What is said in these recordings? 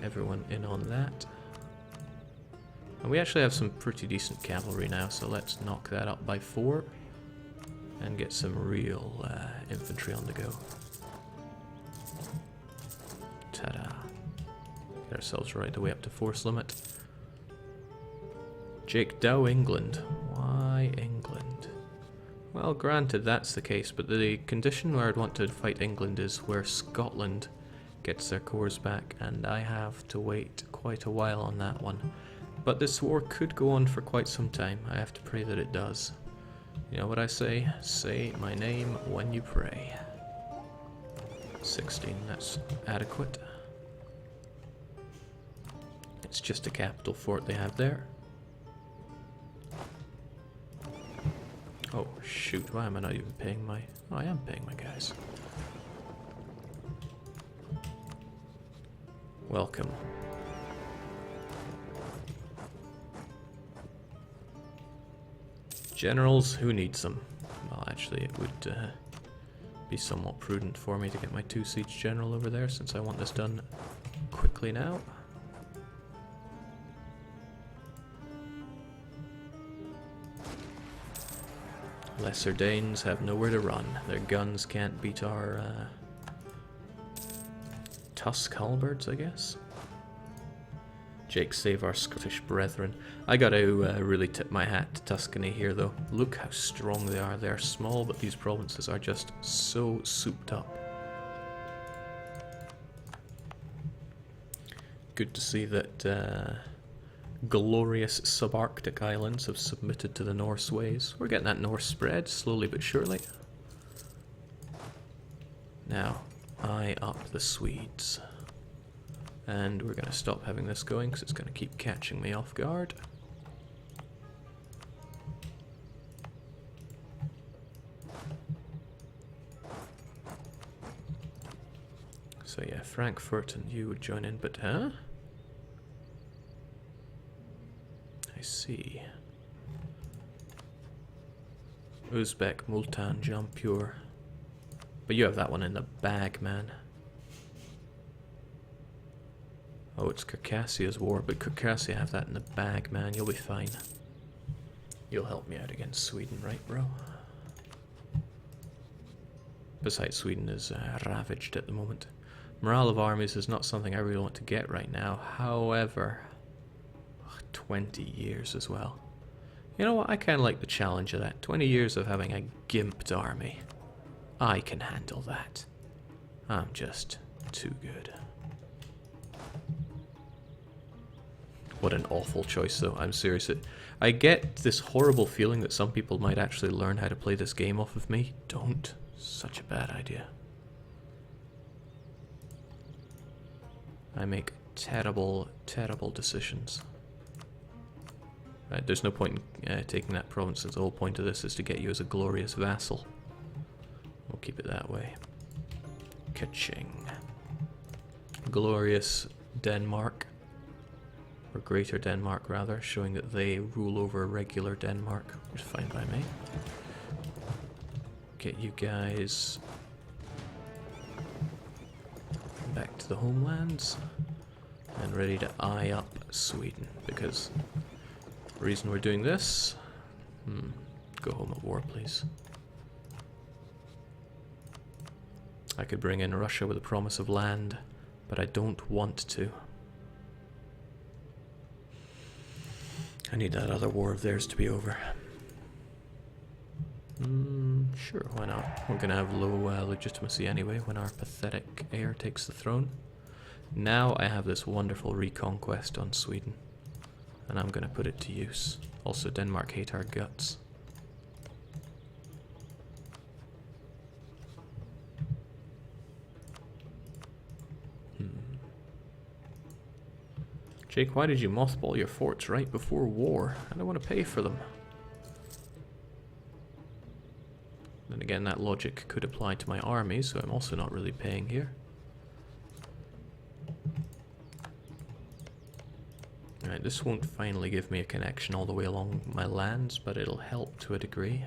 everyone in on that. And we actually have some pretty decent cavalry now, so let's knock that up by 4 and get some real infantry on the go. Ta-da. Get ourselves right the way up to force limit. Jake Dow, England. Why England? Well, granted that's the case, but the condition where I'd want to fight England is where Scotland gets their cores back, and I have to wait quite a while on that one. But this war could go on for quite some time. I have to pray that it does. You know what I say? Say my name when you pray. 16, that's adequate. It's just a capital fort they have there. Oh shoot, why am I not even paying my... Oh, I am paying my guys. Welcome. Generals, who needs them? Well, actually it would be somewhat prudent for me to get my 2 siege general over there, since I want this done quickly now. Lesser Danes have nowhere to run. Their guns can't beat our Tusk halberds, I guess. Jake, save our Scottish brethren. I gotta really tip my hat to Tuscany here, though. Look how strong they are. They are small, but these provinces are just so souped up. Good to see that glorious subarctic islands have submitted to the Norse ways. We're getting that Norse spread, slowly but surely. Now, eye up the Swedes. And we're going to stop having this going because it's going to keep catching me off guard. So yeah, Frankfurt and you would join in, but huh? I see. Uzbek, Multan, Jampur. But you have that one in the bag, man. Oh, it's Circassia's war, but Circassia have that in the bag, man. You'll be fine. You'll help me out against Sweden, right, bro? Besides, Sweden is ravaged at the moment. Morale of armies is not something I really want to get right now. However, 20 years as well. You know what? I kind of like the challenge of that. 20 years of having a gimped army. I can handle that. I'm just too good. What an awful choice, though. I'm serious. I get this horrible feeling that some people might actually learn how to play this game off of me. Don't. Such a bad idea. I make terrible, terrible decisions. Right, there's no point in taking that province, since the whole point of this is to get you as a glorious vassal. We'll keep it that way. Ka-ching. Glorious Denmark. Or Greater Denmark, rather, showing that they rule over regular Denmark, which is fine by me. Get you guys back to the homelands and ready to eye up Sweden, because the reason we're doing this... Go home at war, please. I could bring in Russia with a promise of land, but I don't want to. I need that other war of theirs to be over. Sure, why not? We're gonna have low legitimacy anyway when our pathetic heir takes the throne. Now I have this wonderful reconquest on Sweden, and I'm gonna put it to use. Also, Denmark hate our guts. Jake, why did you mothball your forts right before war? I don't want to pay for them. Then again, that logic could apply to my army, so I'm also not really paying here. Alright, this won't finally give me a connection all the way along my lands, but it'll help to a degree.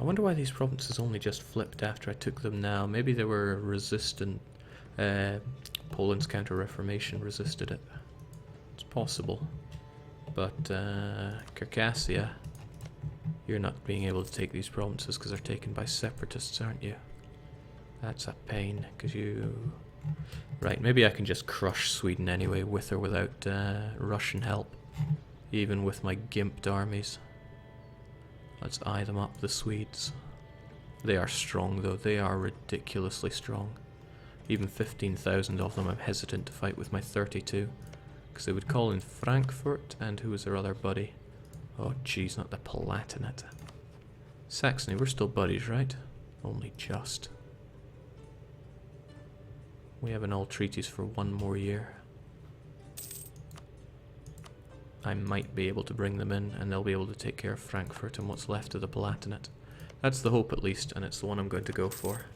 I wonder why these provinces only just flipped after I took them now. Maybe they were resistant Poland's Counter-Reformation resisted it. It's possible. But Circassia, you're not being able to take these provinces because they're taken by separatists, aren't you? That's a pain, because you... Right, maybe I can just crush Sweden anyway, with or without Russian help. Even with my gimped armies. Let's eye them up, the Swedes. They are strong though, they are ridiculously strong. Even 15,000 of them I'm hesitant to fight with my 32. Because they would call in Frankfurt, and who was their other buddy? Oh jeez, not the Palatinate. Saxony, we're still buddies, right? Only just. We have an all treaties for 1 more year. I might be able to bring them in, and they'll be able to take care of Frankfurt and what's left of the Palatinate. That's the hope at least, and it's the one I'm going to go for.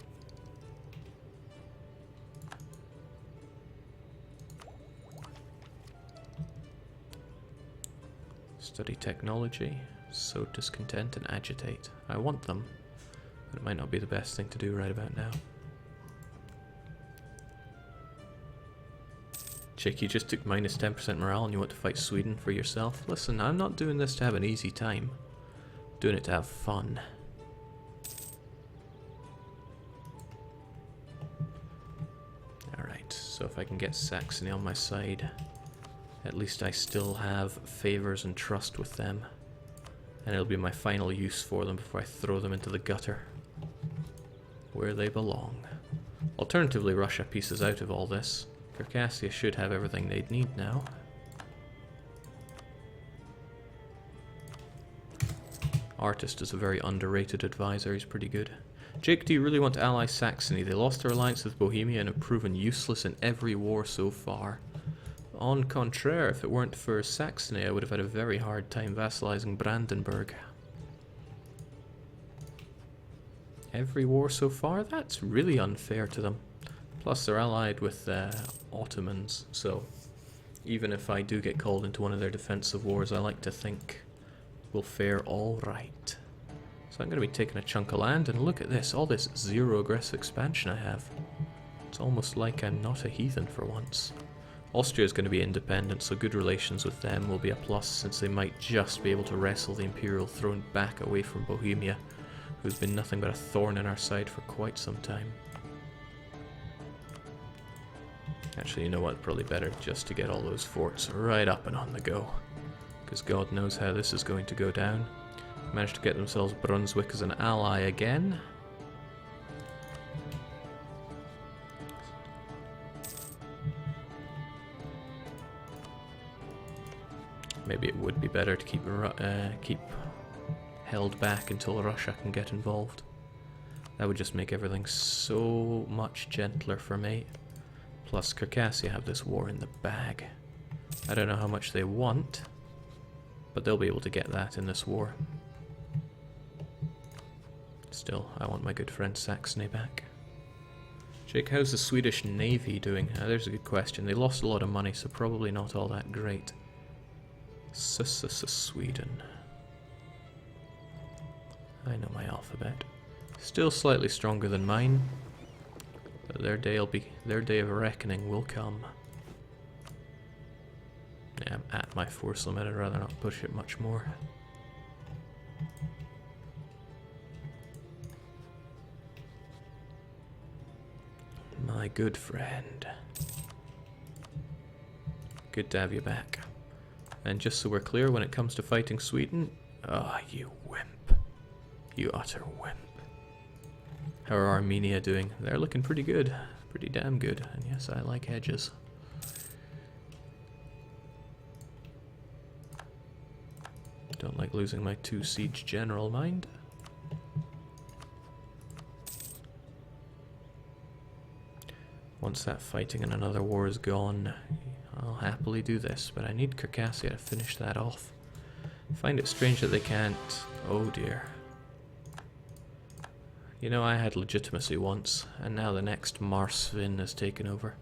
Study technology, sow discontent and agitate. I want them, but it might not be the best thing to do right about now. Chick, you just took minus 10% morale and you want to fight Sweden for yourself? Listen, I'm not doing this to have an easy time. I'm doing it to have fun. Alright, so if I can get Saxony on my side, at least I still have favours and trust with them. And it'll be my final use for them before I throw them into the gutter. Where they belong. Alternatively, Russia pieces out of all this. Circassia should have everything they'd need now. Artist is a very underrated advisor, he's pretty good. Jake, do you really want to ally Saxony? They lost their alliance with Bohemia and have proven useless in every war so far. En contraire, if it weren't for Saxony, I would have had a very hard time vassalizing Brandenburg. Every war so far? That's really unfair to them. Plus, they're allied with Ottomans, so even if I do get called into one of their defensive wars, I like to think we'll fare all right. So I'm going to be taking a chunk of land, and look at this, all this zero aggressive expansion I have. It's almost like I'm not a heathen for once. Austria is going to be independent, so good relations with them will be a plus, since they might just be able to wrestle the imperial throne back away from Bohemia, who's been nothing but a thorn in our side for quite some time. Actually, you know what, probably better just to get all those forts right up and on the go, because God knows how this is going to go down. Managed to get themselves Brunswick as an ally again. Maybe it would be better to keep held back until Russia can get involved. That would just make everything so much gentler for me. Plus, Circassia have this war in the bag. I don't know how much they want, but they'll be able to get that in this war. Still, I want my good friend Saxony back. Jake, how's the Swedish Navy doing? There's a good question. They lost a lot of money, so probably not all that great. Sweden. I know my alphabet. Still slightly stronger than mine. But their day of reckoning will come. Yeah, I'm at my force limit. I'd rather not push it much more. My good friend. Good to have you back. And just so we're clear, when it comes to fighting Sweden, you wimp. You utter wimp. How are Armenia doing? They're looking pretty good. Pretty damn good. And yes, I like hedges. Don't like losing my 2 siege general, mind. Once that fighting in another war is gone, I'll happily do this, but I need Circassia to finish that off. I find it strange that they can't... Oh dear. You know, I had legitimacy once, and now the next Marsvin has taken over.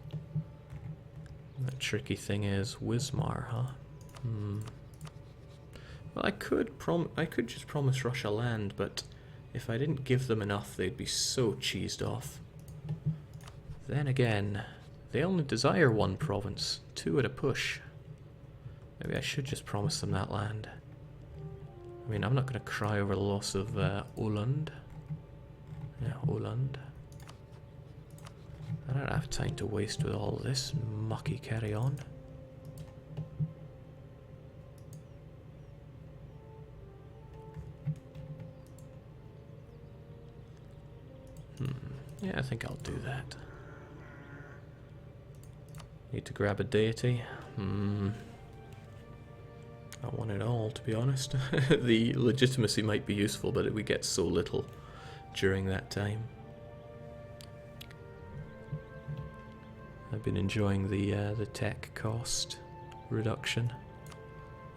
The tricky thing is, Wismar, huh? Well, I could just promise Russia land, but if I didn't give them enough, they'd be so cheesed off. Then again, they only desire one province, 2 at a push. Maybe I should just promise them that land. I mean, I'm not going to cry over the loss of Åland. Yeah, Åland. I don't have time to waste with all this mucky carry on. Yeah, I think I'll do that. Need to grab a deity. I want it all, to be honest. The legitimacy might be useful, but we get so little during that time. I've been enjoying the tech cost reduction,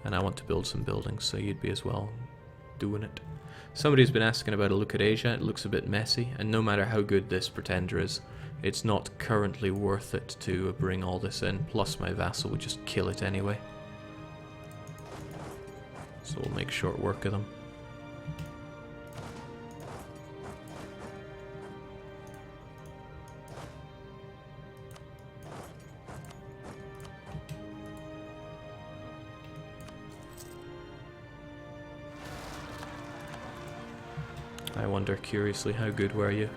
and I want to build some buildings, so you'd be as well doing it. Somebody's been asking about a look at Asia. It looks a bit messy, and no matter how good this pretender is, it's not currently worth it to bring all this in, plus my vassal would just kill it anyway. So we'll make short work of them. I wonder curiously, how good were you?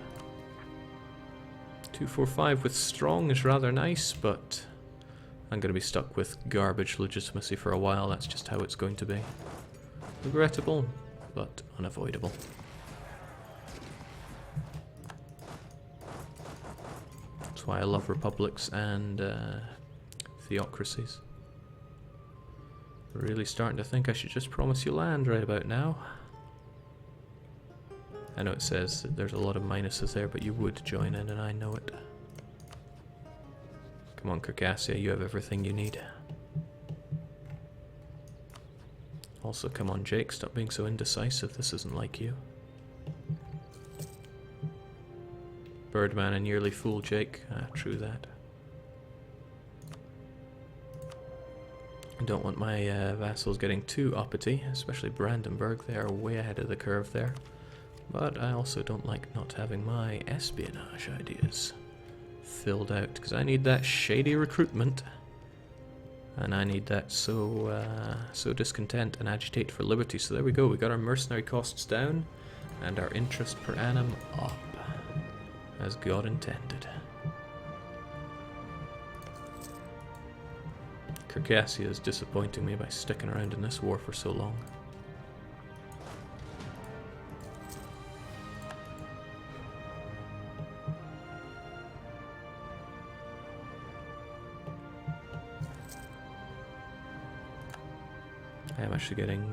245 with strong is rather nice, but I'm going to be stuck with garbage legitimacy for a while. That's just how it's going to be. Regrettable, but unavoidable. That's why I love republics and theocracies. Really starting to think I should just promise you land right about now. I know it says that there's a lot of minuses there, but you would join in, and I know it. Come on, Circassia, you have everything you need. Also, come on, Jake, stop being so indecisive. This isn't like you. Birdman, a nearly fool, Jake. Ah, true that. I don't want my vassals getting too uppity, especially Brandenburg. They are way ahead of the curve there. But I also don't like not having my espionage ideas filled out, because I need that shady recruitment. And I need that so discontent and agitate for liberty. So there we go, we got our mercenary costs down, and our interest per annum up, as God intended. Circassia is disappointing me by sticking around in this war for so long. I am actually getting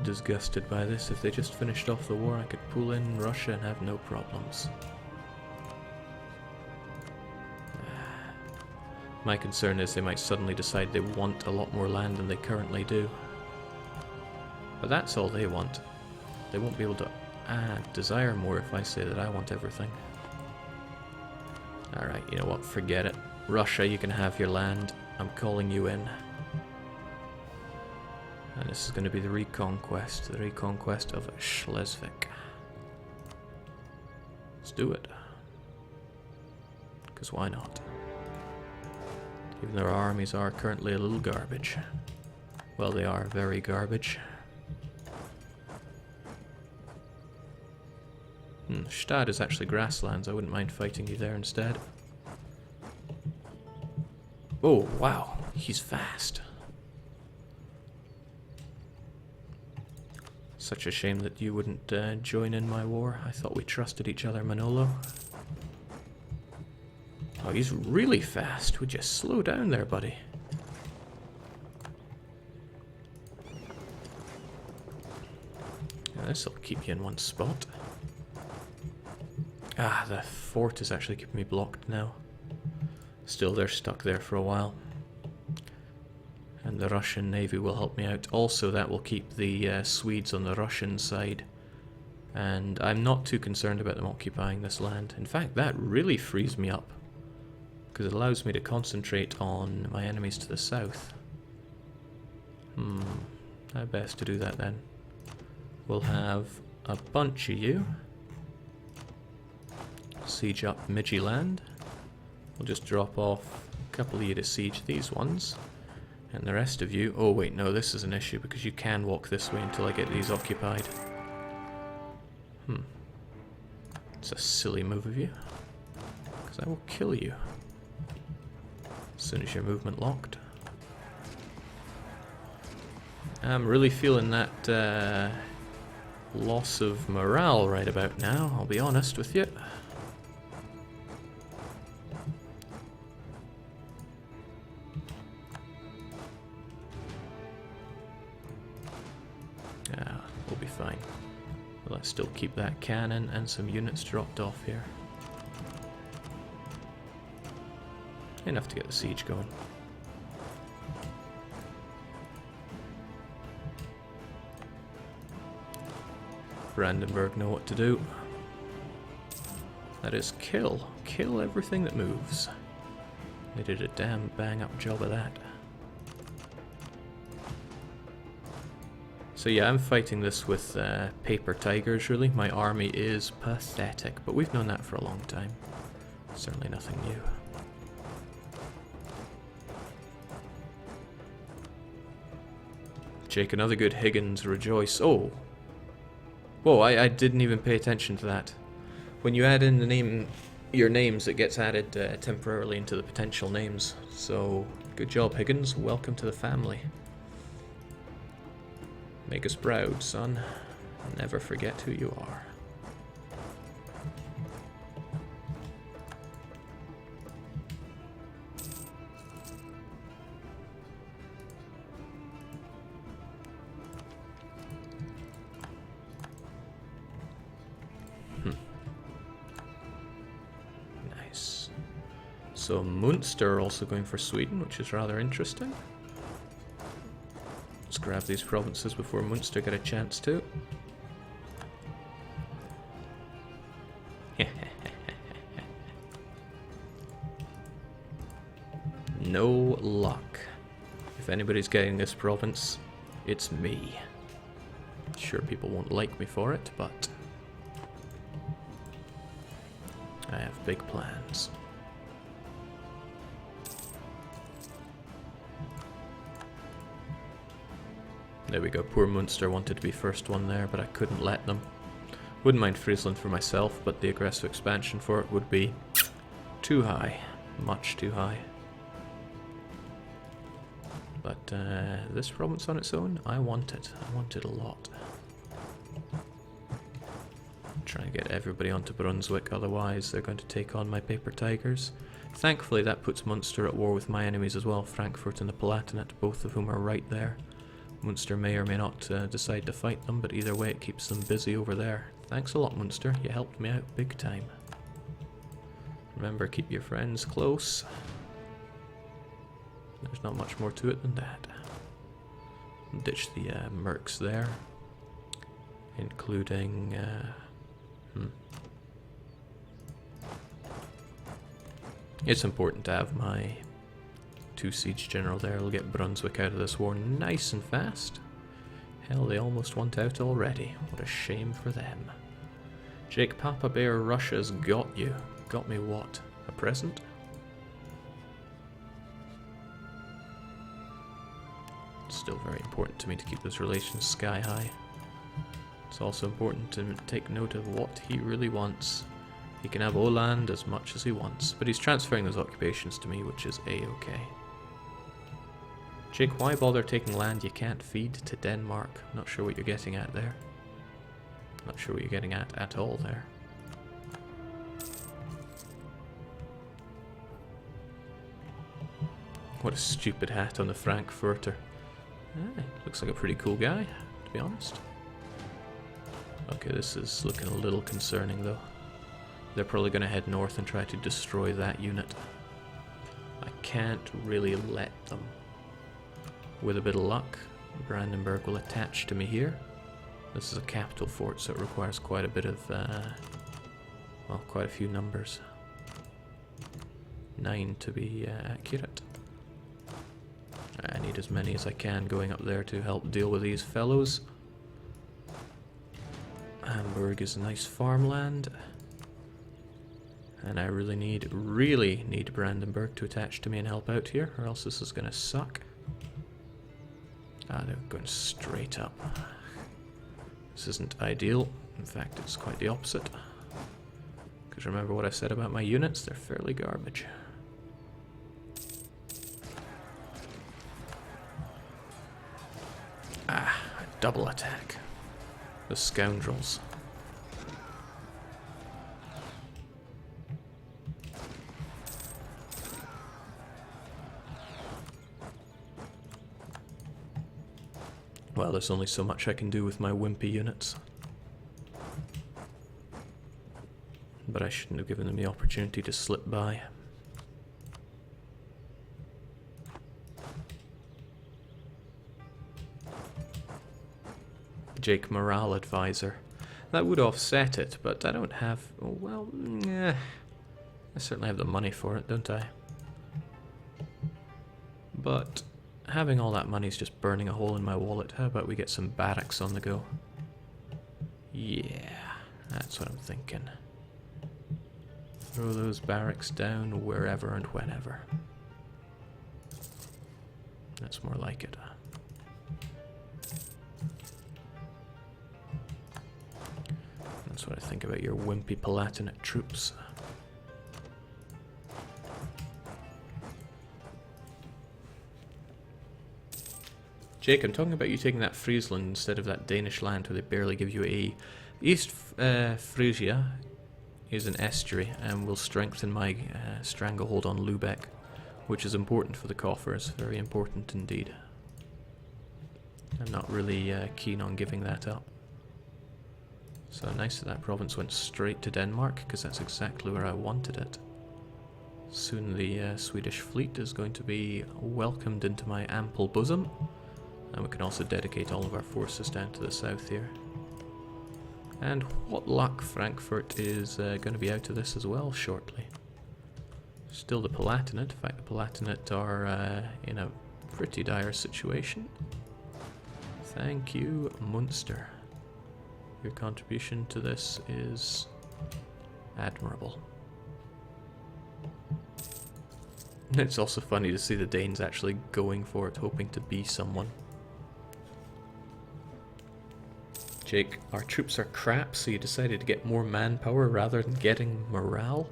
disgusted by this. If they just finished off the war, I could pull in Russia and have no problems. My concern is they might suddenly decide they want a lot more land than they currently do. But that's all they want. They won't be able to desire more if I say that I want everything. Alright, you know what, forget it. Russia, you can have your land. I'm calling you in. And this is going to be the reconquest of Schleswig. Let's do it. Because why not? Even though our armies are currently a little garbage. Well, they are very garbage. Stad is actually grasslands. I wouldn't mind fighting you there instead. Oh, wow. He's fast. Such a shame that you wouldn't join in my war. I thought we trusted each other, Manolo. Oh, he's really fast. Would you slow down there, buddy? Yeah, this'll keep you in one spot. Ah, the fort is actually keeping me blocked now. Still, they're stuck there for a while. And the Russian Navy will help me out. Also, that will keep the Swedes on the Russian side. And I'm not too concerned about them occupying this land. In fact, that really frees me up, because it allows me to concentrate on my enemies to the south. How best to do that then? We'll have a bunch of you siege up Midgeyland. We'll just drop off a couple of you to siege these ones. And the rest of you... Oh wait, no, this is an issue because you can walk this way until I get these occupied. It's a silly move of you. Because I will kill you as soon as your movement locked. I'm really feeling that loss of morale right about now, I'll be honest with you. We'll be fine. Let's still keep that cannon and some units dropped off here. Enough to get the siege going. Brandenburg know what to do. That is kill. Kill everything that moves. They did a damn bang up job of that. So yeah, I'm fighting this with paper tigers really. My army is pathetic, but we've known that for a long time. Certainly nothing new. Jake, another good Higgins, rejoice. Oh! Whoa, I didn't even pay attention to that. When you add in the name, your names, it gets added temporarily into the potential names. So, good job Higgins, welcome to the family. Make us proud, son. Never forget who you are. Nice. So Munster also going for Sweden, which is rather interesting. Let's grab these provinces before Munster get a chance to. No luck. If anybody's getting this province, it's me. Sure, people won't like me for it, but I have big plans. There we go, poor Munster wanted to be first one there, but I couldn't let them. Wouldn't mind Friesland for myself, but the aggressive expansion for it would be too high. Much too high. But this province on its own, I want it. I want it a lot. Try and get everybody onto Brunswick, otherwise they're going to take on my paper tigers. Thankfully that puts Munster at war with my enemies as well, Frankfurt and the Palatinate, both of whom are right there. Munster may or may not decide to fight them, but either way it keeps them busy over there. Thanks a lot, Munster, you helped me out big time. Remember, keep your friends close. There's not much more to it than that. Ditch the mercs there, including It's important to have my 2 siege general there. We'll get Brunswick out of this war nice and fast. Hell, they almost want out already. What a shame for them. Jake, Papa Bear, Russia's got you. Got me what? A present? It's still very important to me to keep those relations sky high. It's also important to take note of what he really wants. He can have Åland as much as he wants, but he's transferring those occupations to me, which is a-okay. Jake, why bother taking land you can't feed to Denmark? Not sure what you're getting at there. Not sure what you're getting at all there. What a stupid hat on the Frankfurter. Looks like a pretty cool guy, to be honest. Okay, this is looking a little concerning though. They're probably going to head north and try to destroy that unit. I can't really let them. With a bit of luck, Brandenburg will attach to me here. This is a capital fort, so it requires quite a bit of, well, quite a few numbers. 9 to be accurate. I need as many as I can going up there to help deal with these fellows. Hamburg is nice farmland. And I really need Brandenburg to attach to me and help out here, or else this is going to suck. Ah, they're going straight up. This isn't ideal. In fact, it's quite the opposite. Because remember what I said about my units? They're fairly garbage. Ah, a double attack. The scoundrels. Well, there's only so much I can do with my wimpy units. But I shouldn't have given them the opportunity to slip by. Jake Morale Advisor. That would offset it, but I don't have... Oh, well, I certainly have the money for it, don't I? But having all that money is just burning a hole in my wallet. How about we get some barracks on the go? Yeah, that's what I'm thinking. Throw those barracks down wherever and whenever. That's more like it. That's what I think about your wimpy Palatinate troops. Jake, I'm talking about you taking that Friesland instead of that Danish land where they barely give you a... East Frisia is an estuary and will strengthen my stranglehold on Lübeck, which is important for the coffers, very important indeed. I'm not really keen on giving that up. So nice that that province went straight to Denmark, because that's exactly where I wanted it. Soon the Swedish fleet is going to be welcomed into my ample bosom, and we can also dedicate all of our forces down to the south here. And what luck, Frankfurt is going to be out of this as well shortly. Still the Palatinate. In fact, the Palatinate are in a pretty dire situation. Thank you, Munster. Your contribution to this is admirable. It's also funny to see the Danes actually going for it, hoping to be someone. Jake, our troops are crap, so you decided to get more manpower rather than getting morale?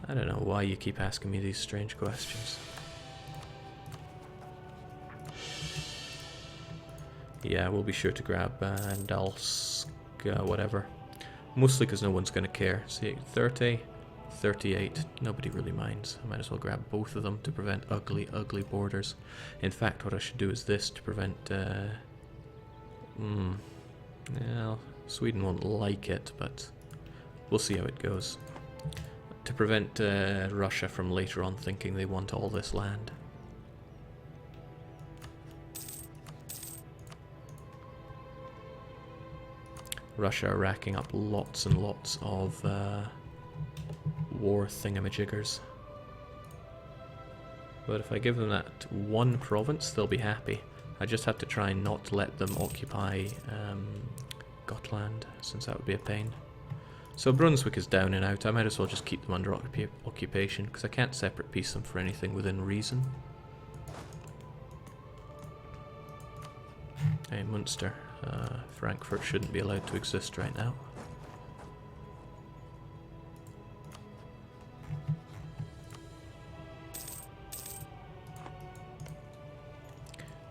I don't know why you keep asking me these strange questions. Yeah, we'll be sure to grab Dalsk, whatever. Mostly because no one's going to care. See, 30, 38, nobody really minds. I might as well grab both of them to prevent ugly, ugly borders. In fact, what I should do is this to prevent... well, Sweden won't like it, but we'll see how it goes. To prevent Russia from later on thinking they want all this land. Russia are racking up lots and lots of war thingamajiggers. But if I give them that one province, they'll be happy. I just have to try and not let them occupy Gotland, since that would be a pain. So Brunswick is down and out. I might as well just keep them under occupation, because I can't separate piece them for anything within reason. Hey, Munster. Frankfurt shouldn't be allowed to exist right now.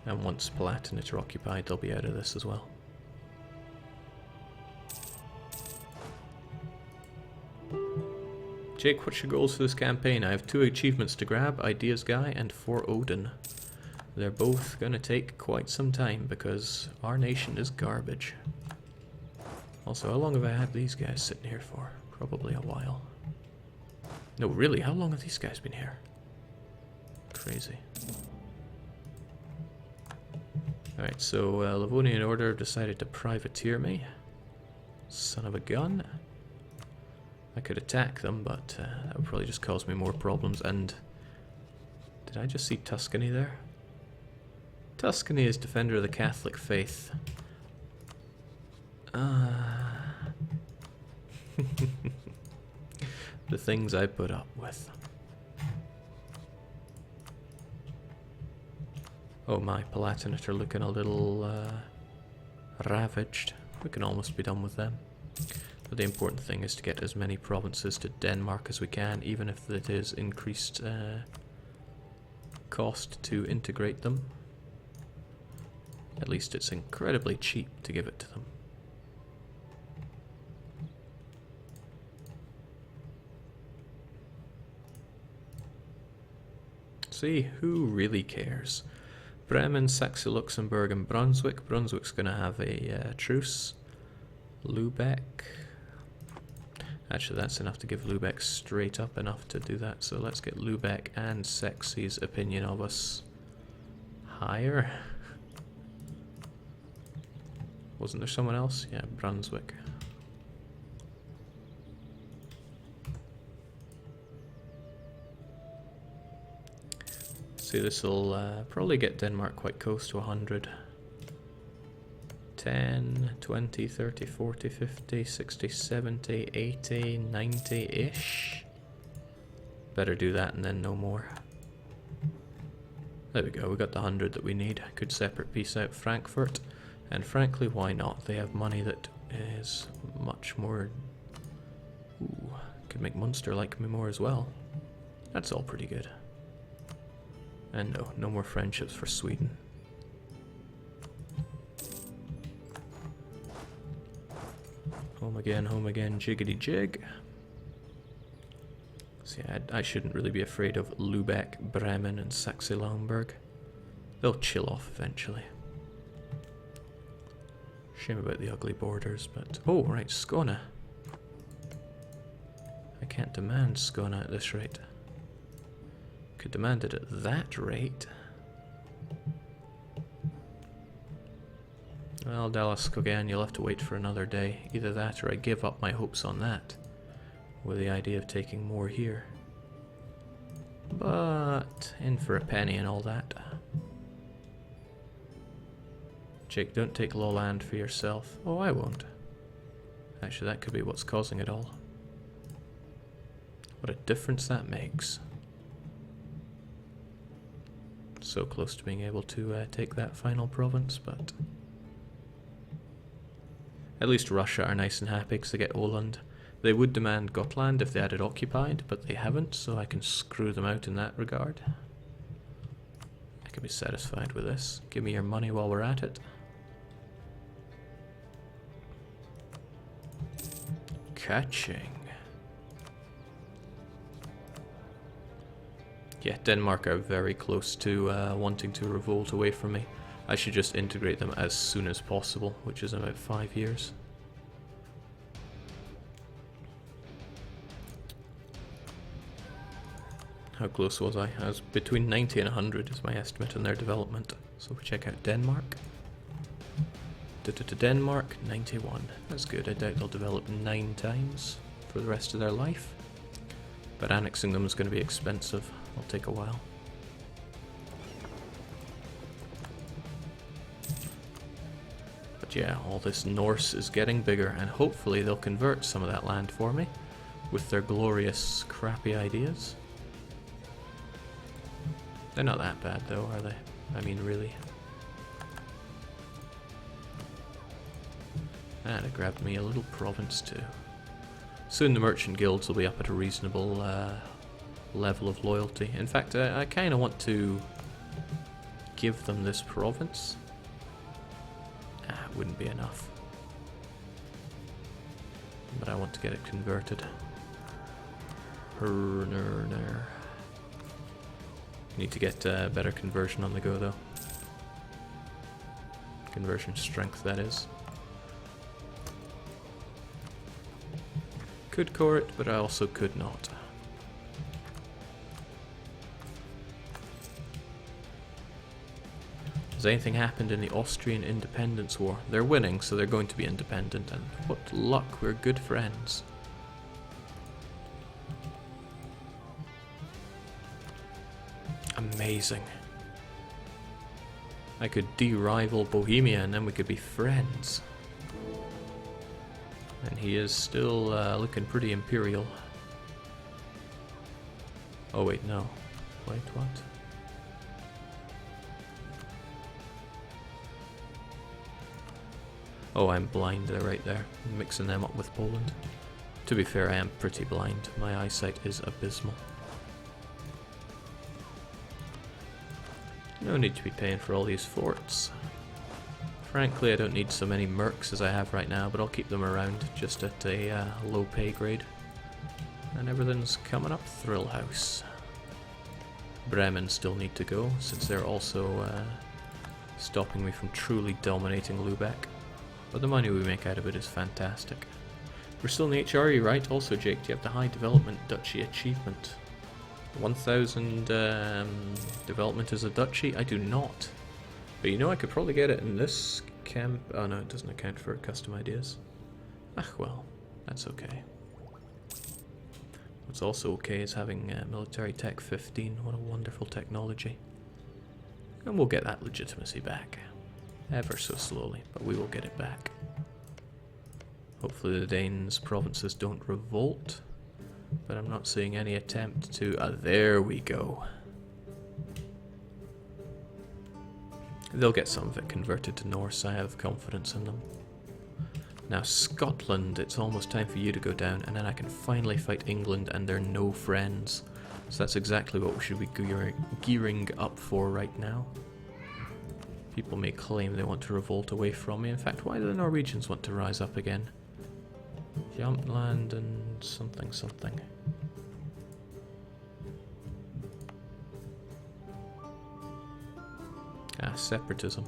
And once Palatinate are occupied, they'll be out of this as well. Jake, what's your goals for this campaign? I have 2 achievements to grab, Ideas Guy and For Odin. They're both going to take quite some time because our nation is garbage. Also, how long have I had these guys sitting here for? Probably a while. No, really, how long have these guys been here? Crazy. Alright, so Livonian Order have decided to privateer me. Son of a gun. I could attack them, but that would probably just cause me more problems. And did I just see Tuscany there? Tuscany is defender of the Catholic faith. The things I put up with. Oh, my Palatinate are looking a little ravaged. We can almost be done with them. But the important thing is to get as many provinces to Denmark as we can, even if it is increased cost to integrate them. At least it's incredibly cheap to give it to them. See, who really cares? Bremen, Saxe, Luxembourg and Brunswick. Brunswick's going to have a truce. Lubeck. Actually, that's enough to give Lubeck straight up enough to do that. So let's get Lubeck and Sexy's opinion of us higher. Wasn't there someone else? Yeah, Brunswick. See, this will probably get Denmark quite close to 100. 10, 20, 30, 40, 50, 60, 70, 80, 90-ish. Better do that and then no more. There we go, we got the 100 that we need. Could separate piece out Frankfurt. And frankly, why not? They have money that is much more... Ooh, could make Munster like me more as well. That's all pretty good. And no, no more friendships for Sweden. Home again, jiggity jig. See, I shouldn't really be afraid of Lubeck, Bremen and Saxe-Lauenburg. They'll chill off eventually. Shame about the ugly borders, but... Oh, right, Skåne. I can't demand Skåne at this rate. Could demand it at that rate. Well, Dallas Skogan, you'll have to wait for another day. Either that or I give up my hopes on that, with the idea of taking more here. But in for a penny and all that. Jake, don't take Lowland for yourself. Oh, I won't. Actually, that could be what's causing it all. What a difference that makes. So close to being able to take that final province, but... At least Russia are nice and happy because they get Åland. They would demand Gotland if they had it occupied, but they haven't, so I can screw them out in that regard. I can be satisfied with this. Give me your money while we're at it. Catching. Yeah, Denmark are very close to wanting to revolt away from me. I should just integrate them as soon as possible, which is in about 5 years. How close was I? I was between 90 and 100 is my estimate on their development. So we check out Denmark. Denmark, 91. That's good. I doubt they'll develop 9 times for the rest of their life. But annexing them is going to be expensive. It'll take a while. But yeah, all this Norse is getting bigger, and hopefully they'll convert some of that land for me with their glorious, crappy ideas. They're not that bad though, are they? I mean, really. And it grabbed me a little province too. Soon the merchant guilds will be up at a reasonable level of loyalty. In fact, I kind of want to give them this province. It wouldn't be enough. But I want to get it converted. Need to get better conversion on the go though. Conversion strength, that is. Could core it, but I also could not. Has anything happened in the Austrian Independence War? They're winning, so they're going to be independent, and what luck, we're good friends. Amazing. I could de-rival Bohemia and then we could be friends. And he is still looking pretty imperial. Oh wait, no. Wait, what? Oh, I'm blind there, right there. I'm mixing them up with Poland. To be fair, I am pretty blind. My eyesight is abysmal. No need to be paying for all these forts. Frankly, I don't need so many mercs as I have right now, but I'll keep them around just at a low pay grade. And everything's coming up Thrill House. Bremen still need to go, since they're also stopping me from truly dominating Lubeck. But the money we make out of it is fantastic. We're still in the HRE, right? Also, Jake, do you have the High Development Duchy achievement? 1000 development as a duchy? I do not. But you know, I could probably get it in this camp. Oh no, it doesn't account for custom ideas. Ah, well, that's okay. What's also okay is having military tech 15. What a wonderful technology. And we'll get that legitimacy back. Ever so slowly, but we will get it back. Hopefully the Danes' provinces don't revolt. But I'm not seeing any attempt to... there we go. They'll get some of it converted to Norse, I have confidence in them. Now Scotland, it's almost time for you to go down, and then I can finally fight England and their no friends. So that's exactly what we should be gearing up for right now. People may claim they want to revolt away from me. In fact, why do the Norwegians want to rise up again? Jämtland and something something. Ah, separatism.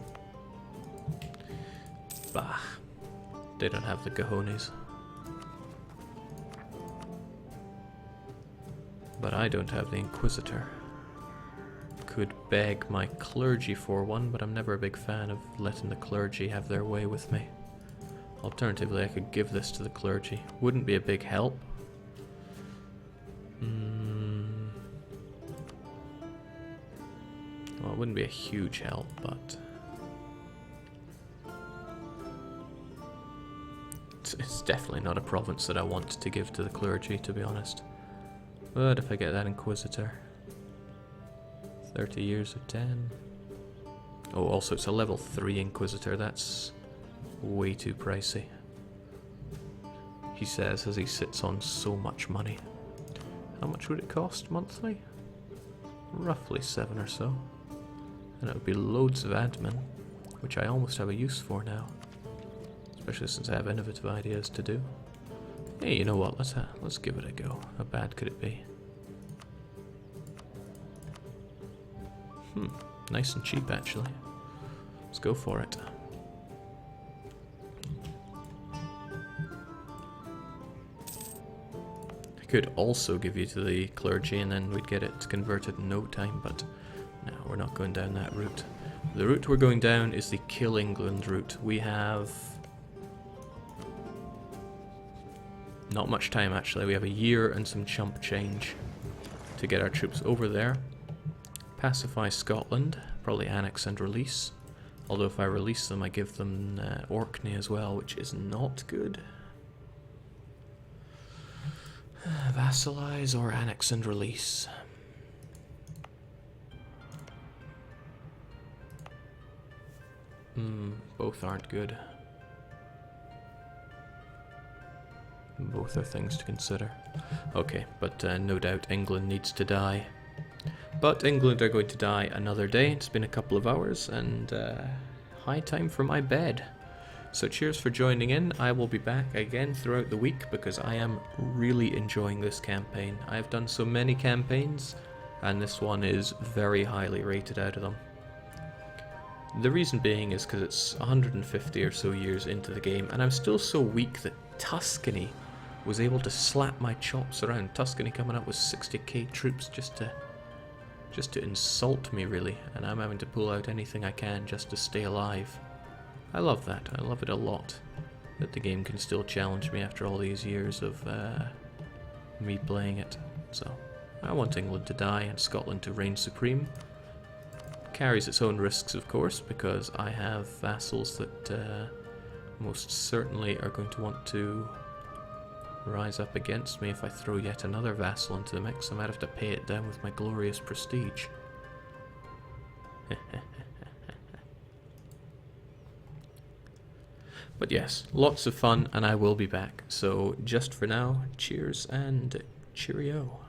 Bah. They don't have the cojones. But I don't have the Inquisitor. Could beg my clergy for one, but I'm never a big fan of letting the clergy have their way with me. Alternatively, I could give this to the clergy. Wouldn't be a big help. Well, it wouldn't be a huge help, but... It's definitely not a province that I want to give to the clergy, to be honest. But if I get that Inquisitor... 30 years of 10. Oh, also it's a level 3 Inquisitor. That's way too pricey. He says as he sits on so much money. How much would it cost monthly? Roughly 7 or so. And it would be loads of admin, which I almost have a use for now. Especially since I have innovative ideas to do. Hey, you know what? Let's give it a go. How bad could it be? Nice and cheap, actually. Let's go for it. I could also give you to the clergy and then we'd get it converted in no time, but no, we're not going down that route. The route we're going down is the Kill England route. We have... not much time, actually. We have a year and some chump change to get our troops over there. Pacify Scotland, probably annex and release. Although if I release them, I give them Orkney as well, which is not good. Vassalize or annex and release. Both aren't good. Both are things to consider. Okay, but no doubt England needs to die. But England are going to die another day. It's been a couple of hours and high time for my bed. So cheers for joining in. I will be back again throughout the week because I am really enjoying this campaign. I have done so many campaigns and this one is very highly rated out of them. The reason being is because it's 150 or so years into the game and I'm still so weak that Tuscany was able to slap my chops around. Tuscany coming up with 60k troops just to insult me, really, and I'm having to pull out anything I can just to stay alive. I love that. I love it a lot, that the game can still challenge me after all these years of me playing it. So, I want England to die and Scotland to reign supreme. Carries its own risks, of course, because I have vassals that most certainly are going to want to rise up against me if I throw yet another vassal into the mix. I might have to pay it down with my glorious prestige. But yes, lots of fun, and I will be back. So just for now, cheers and cheerio.